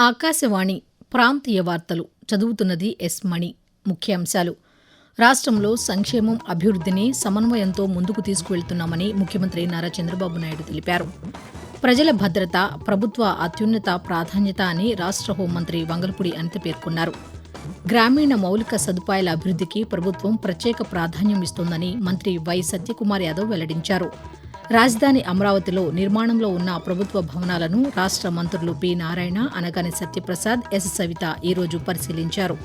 ఆకాశవాణి ప్రాంతీయ వార్తలు చదువుతున్నది ఎస్ మణి. ముఖ్యాంశాలు: రాష్ట్రంలో సంక్షేమం, అభివృద్ధిని సమన్వయంతో ముందుకు తీసుకువెళ్తున్నామని ముఖ్యమంత్రి నారా చంద్రబాబు నాయుడు తెలిపారు. ప్రజల భద్రత ప్రభుత్వ అత్యున్నత ప్రాధాన్యత అని రాష్ట్ర హోంమంత్రి వంగలపూడి అనిత పేర్కొన్నారు. గ్రామీణ మౌలిక సదుపాయాల అభివృద్ధికి ప్రభుత్వం ప్రత్యేక ప్రాధాన్యం ఇస్తోందని మంత్రి వై సత్యకుమార్ యాదవ్ వెల్లడించారు. రాజధాని అమరావతిలో నిర్మాణంలో ఉన్న ప్రభుత్వ భవనాలను రాష్ట్ర మంత్రులు పి నారాయణ, అనగాని సత్యప్రసాద్, ఎస్ సవిత ఈరోజు పరిశీలించారు.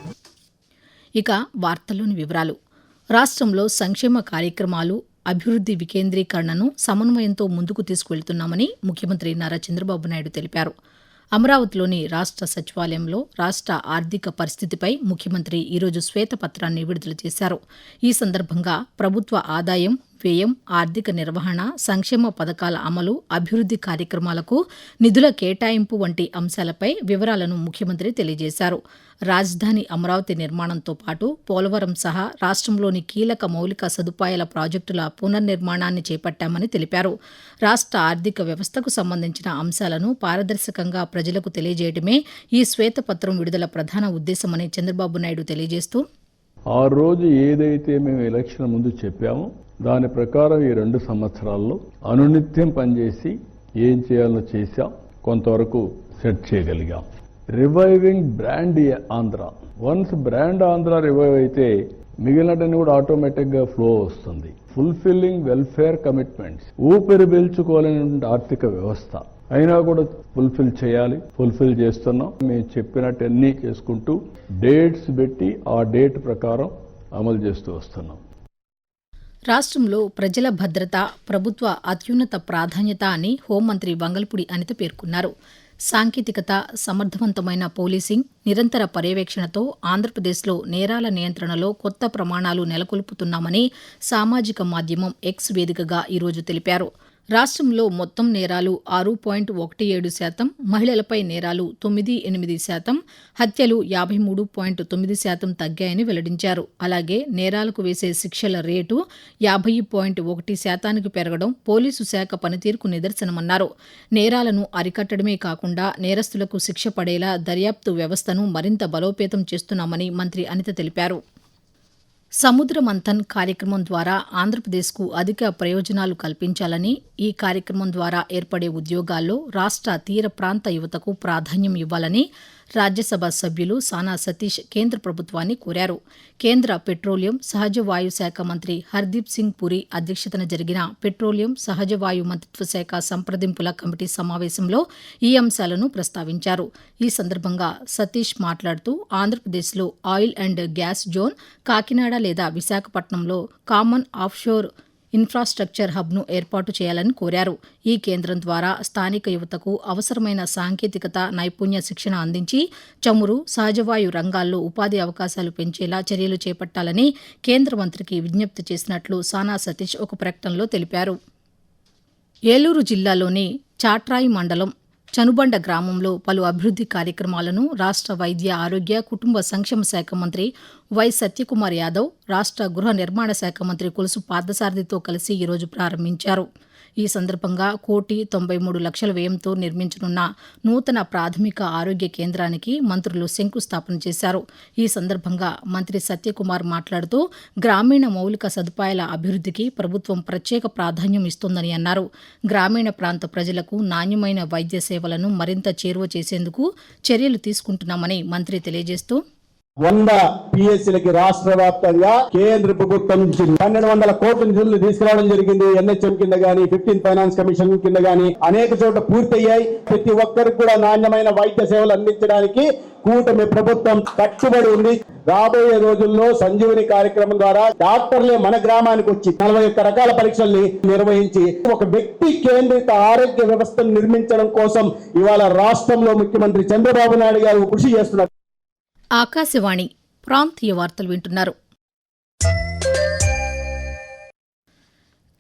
ఇక వార్తల్లోని వివరాలు: రాష్ట్రంలో సంక్షేమ కార్యక్రమాలు, అభివృద్ధి వికేంద్రీకరణను సమన్వయంతో ముందుకు తీసుకువెళ్తున్నామని ముఖ్యమంత్రి నారా చంద్రబాబు నాయుడు తెలిపారు. అమరావతిలోని రాష్ట్ర సచివాలయంలో రాష్ట్ర ఆర్థిక పరిస్థితిపై ముఖ్యమంత్రి ఈరోజు శ్వేతపత్రాన్ని విడుదల చేశారు. ఈ సందర్భంగా ప్రభుత్వ ఆదాయం, వ్యయం, ఆర్థిక నిర్వహణ, సంక్షేమ పథకాల అమలు, అభివృద్ధి కార్యక్రమాలకు నిధుల కేటాయింపు వంటి అంశాలపై వివరాలను ముఖ్యమంత్రి తెలియజేశారు. రాజధాని అమరావతి నిర్మాణంతో పాటు పోలవరం సహా రాష్ట్రంలోని కీలక మౌలిక సదుపాయాల ప్రాజెక్టుల పునర్నిర్మాణాన్ని చేపట్టామని తెలిపారు. రాష్ట్ర ఆర్థిక వ్యవస్థకు సంబంధించిన అంశాలను పారదర్శకంగా ప్రజలకు తెలియజేయడమే ఈ శ్వేతపత్రం విడుదల ప్రధాన ఉద్దేశమని చంద్రబాబు నాయుడు తెలియజేస్తూ, ఆ రోజు ఏదైతే మేము ఎలక్షన్ ముందు చెప్పామో దాని ప్రకారం ఈ 2 సంవత్సరాల్లో అనునిత్యం పనిచేసి ఏం చేయాలో చేశాం, కొంతవరకు సెట్ చేయగలిగాం. Reviving brand Andhra. Once brand Andhra revive అయితే మిగిలినటని కూడా ఆటోమేటిక్గా ఫ్లో వస్తుంది. ఫుల్ఫిల్లింగ్ వెల్ఫేర్ కమిట్మెంట్స్, ఊపిరి పీల్చుకోలేని ఆర్థిక వ్యవస్థ అయినా కూడా ఫుల్ఫిల్ చేస్తున్నాం. మేము చెప్పినట్టు అన్నీ చేసుకుంటూ డేట్స్ పెట్టి ఆ డేట్ ప్రకారం అమలు చేస్తూ వస్తున్నాం. రాష్ట్రంలో ప్రజల భద్రత ప్రభుత్వ అత్యున్నత ప్రాధాన్యత అని హోంమంత్రి వంగలపూడి అనిత పేర్కొన్నారు. సాంకేతికత, సమర్థవంతమైన పోలీసింగ్, నిరంతర పర్యవేక్షణతో ఆంధ్రప్రదేశ్లో నేరాల నియంత్రణలో కొత్త ప్రమాణాలు నెలకొల్పుతున్నామని సామాజిక మాధ్యమం ఎక్స్ వేదికగా ఈరోజు తెలిపారు. రాష్ట్రంలో మొత్తం నేరాలు 6.17%, మహిళలపై నేరాలు 9.8%, హత్యలు 53.9% తగ్గాయని వెల్లడించారు. అలాగే నేరాలకు వేసే శిక్షల రేటు 50.1% పెరగడం పోలీసు శాఖ పనితీరుకు నిదర్శనమన్నారు. నేరాలను అరికట్టడమే కాకుండా నేరస్తులకు శిక్ష పడేలా దర్యాప్తు వ్యవస్థను మరింత బలోపేతం చేస్తున్నామని మంత్రి అనిత తెలిపారు. సముద్ర మంథన్ కార్యక్రమం ద్వారా ఆంధ్రప్రదేశ్కు అధిక ప్రయోజనాలు కల్పించాలని, ఈ కార్యక్రమం ద్వారా ఏర్పడే ఉద్యోగాల్లో రాష్ట్ర తీర ప్రాంత యువతకు ప్రాధాన్యం ఇవ్వాలని రాజ్యసభ సభ్యులు సానా సతీష్ కేంద్ర ప్రభుత్వాన్ని కోరారు. కేంద్ర పెట్రోలియం, సహజ వాయు శాఖ మంత్రి హర్దీప్ సింగ్ పురి అధ్యక్షతన జరిగిన పెట్రోలియం, సహజ వాయు మంత్రిత్వ శాఖ సంప్రదింపుల కమిటీ సమావేశంలో ఈ అంశాలను ప్రస్తావించారు. ఈ సందర్భంగా సతీష్ మాట్లాడుతూ, ఆంధ్రప్రదేశ్లో oil and gas zone, Kakinada లేదా విశాఖపట్నంలో కామన్ ఆఫ్షోర్ ఇన్ఫ్రాస్ట్రక్చర్ హబ్ను ఏర్పాటు చేయాలని కోరారు. ఈ కేంద్రం ద్వారా స్థానిక యువతకు అవసరమైన సాంకేతికత, నైపుణ్య శిక్షణ అందించి చమురు, సహజవాయు రంగాల్లో ఉపాధి అవకాశాలు పెంచేలా చర్యలు చేపట్టాలని కేంద్ర మంత్రికి విజ్ఞప్తి చేసినట్లు సానా సతీష్ ఒక ప్రకటనలో తెలిపారు. ఏలూరు జిల్లాలోని చాట్రాయి మండలం చనుబండ గ్రామంలో పలు అభివృద్ధి కార్యక్రమాలను రాష్ట్ర వైద్య, ఆరోగ్య, కుటుంబ సంక్షేమ శాఖ మంత్రి వై సత్యకుమార్ యాదవ్, రాష్ట్ర గృహ నిర్మాణ శాఖ మంత్రి కొలుసు పార్థసారథితో కలిసి ఈరోజు ప్రారంభించారు. ఈ సందర్భంగా 1,93,00,000 వ్యయంతో నిర్మించనున్న నూతన ప్రాథమిక ఆరోగ్య కేంద్రానికి మంత్రులు శంకుస్థాపన చేశారు. ఈ సందర్భంగా మంత్రి సత్యకుమార్ మాట్లాడుతూ, గ్రామీణ మౌలిక సదుపాయాల అభివృద్ధికి ప్రభుత్వం ప్రత్యేక ప్రాధాన్యం ఇస్తోందని అన్నారు. గ్రామీణ ప్రాంత ప్రజలకు నాణ్యమైన వైద్య సేవలను మరింత చేరువ చేసేందుకు చర్యలు తీసుకుంటున్నామని మంత్రి తెలియజేస్తూ, 100 పిఎస్సీలకి రాష్ట్ర వ్యాప్తంగా కేంద్ర ప్రభుత్వం నుంచి 1,200 కోట్ల నిధులు తీసుకురావడం జరిగింది. ఎన్హెచ్ఎం కింద గానీ, 15 ఫైనాన్స్ కమిషన్ కింద గానీ అనేక చోట్ల పూర్తయ్యాయి. ప్రతి ఒక్కరికి కూడా నాణ్యమైన వైద్య సేవలు అందించడానికి కూటమి ప్రభుత్వం కట్టుబడి ఉంది. రాబోయే రోజుల్లో సంజీవని కార్యక్రమం ద్వారా డాక్టర్లే మన గ్రామానికి వచ్చి 41 రకాల పరీక్షల్ని నిర్వహించి ఒక వ్యక్తి కేంద్రిత ఆరోగ్య వ్యవస్థను నిర్మించడం కోసం ఇవాళ రాష్ట్రంలో ముఖ్యమంత్రి చంద్రబాబు నాయుడు గారు కృషి చేస్తున్నారు. ఆకాశవాణి ప్రాంతీయ వార్తలు వింటున్నారు.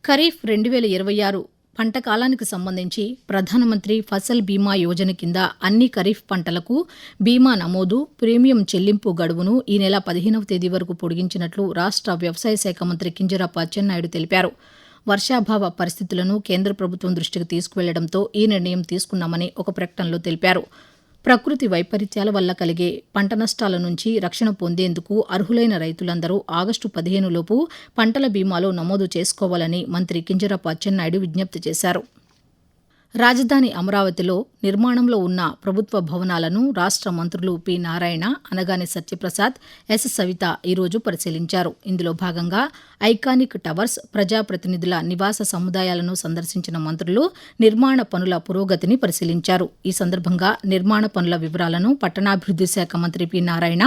ఖరీఫ్ 2026 పంట కాలానికి సంబంధించి ప్రధానమంత్రి ఫసల్ బీమా యోజన కింద అన్ని ఖరీఫ్ పంటలకు బీమా నమోదు, ప్రీమియం చెల్లింపు గడువును ఈ నెల 15వ తేదీ వరకు పొడిగించినట్లు రాష్ట్ర వ్యవసాయ శాఖ మంత్రి కింజరాపు అచ్చెన్నాయుడు తెలిపారు. వర్షాభావ పరిస్థితులను కేంద్ర ప్రభుత్వం దృష్టికి తీసుకువెళ్లడంతో ఈ నిర్ణయం తీసుకున్నామని ఒక ప్రకటనలో తెలిపారు. ప్రకృతి వైపరీత్యాల వల్ల కలిగే పంట నష్టాల నుంచి రక్షణ పొందేందుకు అర్హులైన రైతులందరూ ఆగస్టు 15 లోపు పంటల బీమాలో నమోదు చేసుకోవాలని మంత్రి కింజరాపు అచ్చెన్నాయుడు విజ్ఞప్తి చేశారు. రాజధాని అమరావతిలో నిర్మాణంలో ఉన్న ప్రభుత్వ భవనాలను రాష్ట్ర మంత్రులు పి. నారాయణ, అనగాని సత్యప్రసాద్, ఎస్. సవిత ఈరోజు పరిశీలించారు. ఇందులో భాగంగా ఐకానిక్ టవర్స్, ప్రజాప్రతినిధుల నివాస సముదాయాలను సందర్శించిన మంత్రులు నిర్మాణ పనుల పురోగతిని పరిశీలించారు. ఈ సందర్భంగా నిర్మాణ పనుల వివరాలను పట్టణాభివృద్ది శాఖ మంత్రి పి. నారాయణ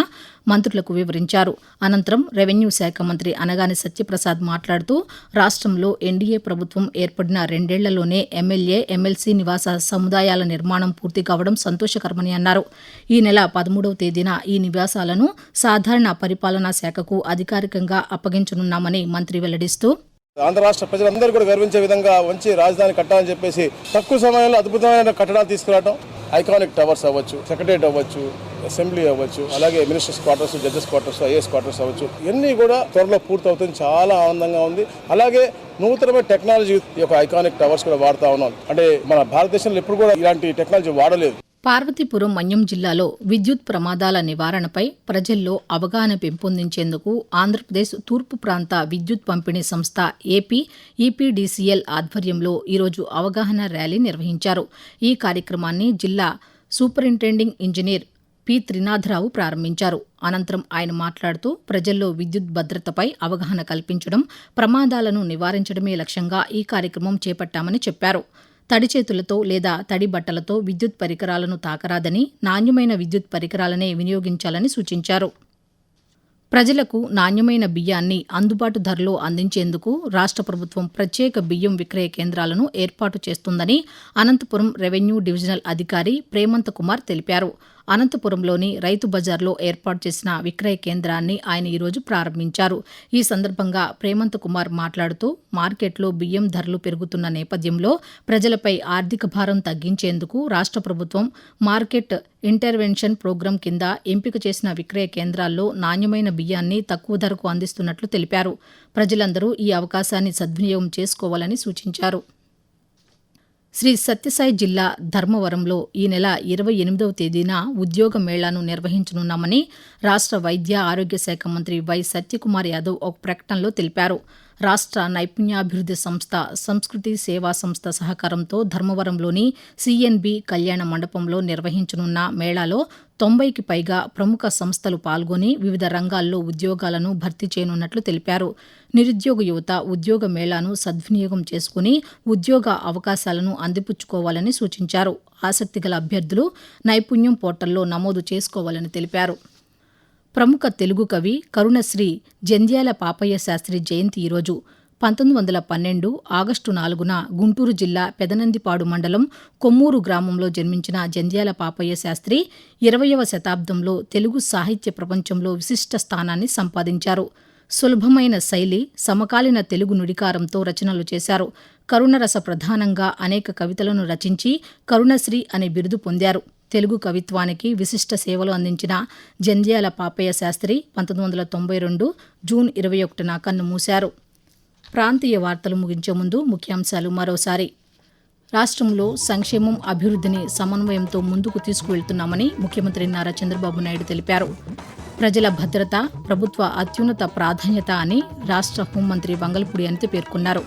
మంత్రులకు వివరించారు. అనంతరం రెవెన్యూ శాఖ మంత్రి అనగాని సత్యప్రసాద్ మాట్లాడుతూ రాష్ట్రంలో ఎన్డీఏ ప్రభుత్వం ఏర్పడిన 2 ఏళ్లలోనే ఎమ్మెల్యే, ఎమ్మెల్సీ నివాస సముదాయాల నిర్మాణం పూర్తి కావడం సంతోషకరమని అన్నారు. ఈ నెల 13వ తేదీన ఈ నివాసాలను సాధారణ పరిపాలనా శాఖకు అధికారికంగా అప్పగించనున్నామని మంత్రి వెల్లడిస్తూ, ఆంధ్ర రాష్ట్ర ప్రజలందరూ కూడా గర్వించే విధంగా మంచి రాజధాని కట్టాలని చెప్పేసి తక్కువ సమయంలో అద్భుతమైన కట్టడాలు తీసుకురావడం, ఐకానిక్ టవర్స్ అవ్వచ్చు, సెక్రటరియట్ అవ్వచ్చు, అసెంబ్లీ అవ్వచ్చు, అలాగే ministers quarters, judges quarters, IAS quarters అవ్వచ్చు, ఇవన్నీ కూడా త్వరలో పూర్తవుతుంది. చాలా ఆనందంగా ఉంది. అలాగే నూతనమైన టెక్నాలజీ ఈ యొక్క ఐకానిక్ టవర్స్ కూడా వాడుతూ ఉన్నాం. అంటే మన భారతదేశంలో ఎప్పుడు కూడా ఇలాంటి టెక్నాలజీ వాడలేదు. పార్వతీపురం, మన్యం జిల్లాలో విద్యుత్ ప్రమాదాల నివారణపై ప్రజల్లో అవగాహన పెంపొందించేందుకు ఆంధ్రప్రదేశ్ తూర్పు ప్రాంత విద్యుత్ పంపిణీ సంస్థ ఏపీ ఈపీడీసీఎల్ ఆధ్వర్యంలో ఈరోజు అవగాహన ర్యాలీ నిర్వహించారు. ఈ కార్యక్రమాన్ని జిల్లా సూపరింటెండింగ్ ఇంజనీర్ పి. త్రినాథరావు ప్రారంభించారు. అనంతరం ఆయన మాట్లాడుతూ ప్రజల్లో విద్యుత్ భద్రతపై అవగాహన కల్పించడం, ప్రమాదాలను నివారించడమే లక్ష్యంగా ఈ కార్యక్రమం చేపట్టామని చెప్పారు. తడి చేతులతో లేదా తడి బట్టలతో విద్యుత్ పరికరాలను తాకరాదని, నాణ్యమైన విద్యుత్ పరికరాలనే వినియోగించాలని సూచించారు. ప్రజలకు నాణ్యమైన బియ్యాన్ని అందుబాటు ధరలో అందించేందుకు రాష్ట్ర ప్రభుత్వం ప్రత్యేక బియ్యం విక్రయ కేంద్రాలను ఏర్పాటు చేస్తుందని అనంతపురం రెవెన్యూ డివిజనల్ అధికారి ప్రేమంత్ కుమార్ తెలిపారు. అనంతపురంలోని రైతు బజార్లో ఏర్పాటు చేసిన విక్రయ కేంద్రాన్ని ఆయన ఈరోజు ప్రారంభించారు. ఈ సందర్భంగా ప్రేమంత్ కుమార్ మాట్లాడుతూ మార్కెట్లో బియ్యం ధరలు పెరుగుతున్న నేపథ్యంలో ప్రజలపై ఆర్థిక భారం తగ్గించేందుకు రాష్ట్ర ప్రభుత్వం మార్కెట్ ఇంటర్వెన్షన్ ప్రోగ్రాం కింద ఎంపిక చేసిన విక్రయ కేంద్రాల్లో నాణ్యమైన బియ్యాన్ని తక్కువ ధరకు అందిస్తున్నట్లు తెలిపారు. ప్రజలందరూ ఈ అవకాశాన్ని సద్వినియోగం చేసుకోవాలని సూచించారు. శ్రీ సత్యసాయి జిల్లా ధర్మవరంలో ఈ నెల 28వ తేదీన ఉద్యోగ మేళాను నిర్వహించనున్నామని రాష్ట్ర వైద్య ఆరోగ్య శాఖ మంత్రి వై. సత్యకుమార్ యాదవ్ ఒక ప్రకటనలో తెలిపారు. రాష్ట్ర నైపుణ్యాభివృద్ధి సంస్థ, సంస్కృతి సేవా సంస్థ సహకారంతో ధర్మవరంలోని సిఎన్బి కళ్యాణ మండపంలో నిర్వహించనున్న మేళాలో 90కి పైగా ప్రముఖ సంస్థలు పాల్గొని వివిధ రంగాల్లో ఉద్యోగాలను భర్తీ చేయనున్నట్లు తెలిపారు. నిరుద్యోగ యువత ఉద్యోగ మేళాను సద్వినియోగం చేసుకుని ఉద్యోగ అవకాశాలను అందిపుచ్చుకోవాలని సూచించారు. ఆసక్తిగల అభ్యర్థులు నైపుణ్యం పోర్టల్లో నమోదు చేసుకోవాలని తెలిపారు. ప్రముఖ తెలుగు కవి కరుణశ్రీ జంధ్యాల పాపయ్య శాస్త్రి జయంతి ఈరోజు. 1912 ఆగస్టు 4న గుంటూరు జిల్లా పెదనందిపాడు మండలం కొమ్మూరు గ్రామంలో జన్మించిన జంధ్యాల పాపయ్య శాస్త్రి 20వ శతాబ్దంలో తెలుగు సాహిత్య ప్రపంచంలో విశిష్ట స్థానాన్ని సంపాదించారు. సులభమైన శైలి, సమకాలీన తెలుగు నుడికారంతో రచనలు చేశారు. కరుణరస ప్రధానంగా అనేక కవితలను రచించి కరుణశ్రీ అనే బిరుదు పొందారు. తెలుగు కవిత్వానికి విశిష్ట సేవలు అందించిన జంధ్యాల పాపయ్య శాస్త్రి 1992 జూన్ 21న కన్నుమూశారు. ప్రాంతీయ వార్తలు ముగించే ముందు ముఖ్యాంశాలు మరోసారి. రాష్ట్రంలో సంక్షేమం, అభివృద్ధిని సమన్వయంతో ముందుకు తీసుకువెళ్తున్నామని ముఖ్యమంత్రి నారా చంద్రబాబు నాయుడు తెలిపారు. ప్రజల భద్రత ప్రభుత్వ అత్యున్నత ప్రాధాన్యత అని రాష్ట్ర హోంమంత్రి వంగలపూడి అనిత పేర్కొన్నారు.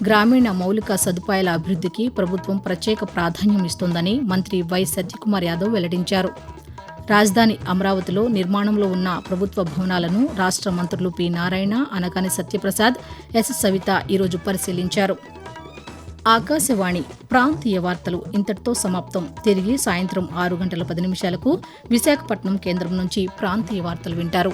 గ్రామీణ మౌలిక సదుపాయాల అభివృద్ధికి ప్రభుత్వం ప్రత్యేక ప్రాధాన్యం ఇస్తోందని మంత్రి వై. సత్యకుమార్ యాదవ్ వెల్లడించారు. రాజధాని అమరావతిలో నిర్మాణంలో ఉన్న ప్రభుత్వ భవనాలను రాష్ట్ర మంత్రులు పి. నారాయణ, అనగాని సత్యప్రసాద్, ఎస్. సవిత ఈరోజు పరిశీలించారు. ఆకాశవాణి ప్రాంతీయ వార్తలు ఇంతటితో సమాప్తం. తిరిగి సాయంత్రం 6:10 విశాఖపట్నం కేంద్రం నుంచి ప్రాంతీయ వార్తలు వింటారు.